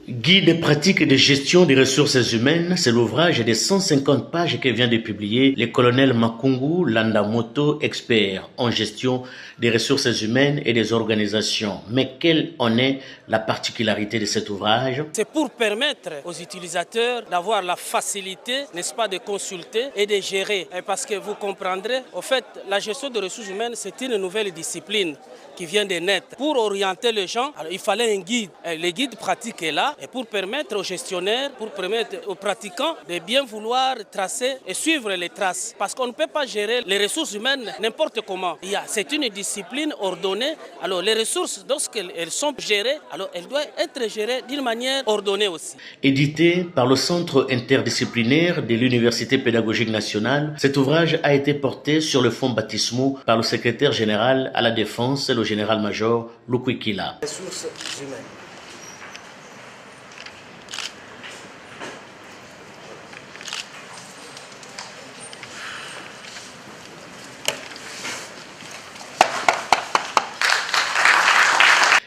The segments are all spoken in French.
Guide pratique de gestion des ressources humaines, c'est l'ouvrage de 150 pages que vient de publier le colonel Makungu Landamoto, expert en gestion des ressources humaines et des organisations. Mais quelle en est la particularité de cet ouvrage? C'est pour permettre aux utilisateurs d'avoir la facilité, n'est-ce pas, de consulter et de gérer. Parce que vous comprendrez, au fait, la gestion des ressources humaines, c'est une nouvelle discipline qui vient de naître. Pour orienter les gens, alors, il fallait un guide. Le guide pratique est là et pour permettre aux gestionnaires, pour permettre aux pratiquants de bien vouloir tracer et suivre les traces. Parce qu'on ne peut pas gérer les ressources humaines n'importe comment. C'est une discipline ordonnée. Alors les ressources, lorsqu'elles sont gérées, alors elles doivent être gérées d'une manière ordonnée aussi. Édité par le Centre interdisciplinaire de l'Université pédagogique nationale, cet ouvrage a été porté sur le fonds baptismaux par le secrétaire général à la Défense, le général-major Lukwikila. Ressources humaines.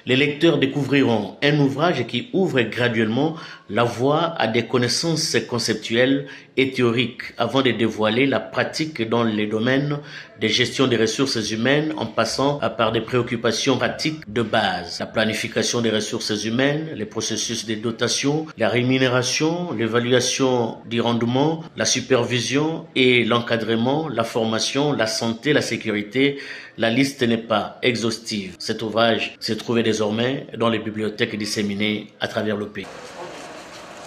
Les lecteurs découvriront un ouvrage qui ouvre graduellement la voie à des connaissances conceptuelles et théoriques avant de dévoiler la pratique dans les domaines de gestion des ressources humaines en passant par des préoccupations pratiques de base. La planification des ressources humaines, les processus de dotation, la rémunération, l'évaluation du rendement, la supervision et l'encadrement, la formation, la santé, la sécurité. La liste n'est pas exhaustive. Cet ouvrage se trouve désormais dans les bibliothèques disséminées à travers le pays.